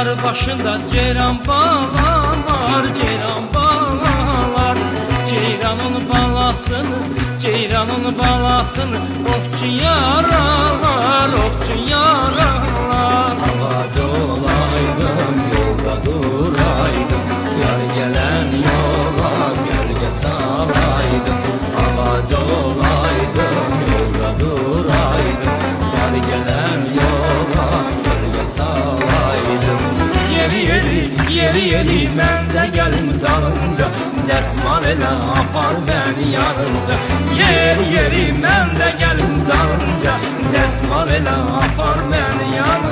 Yar başında ceyran bağlar, ceyran bağlar. Ceyranın balasını, ceyranın balasını ofçu yaralar, ofçu yaralar. Ağac olaydım, yolda duraydım, yar gelen yola gölge salaydım. Ağac olaydım, yolda duraydım, yar gelen yola gölge salaydım. Yeri yeri mən də gəlim dalınca, dəsmal elə apar bəni yanınca. Yeri mən də gəlim dalınca, dəsmal elə apar bəni yanınca.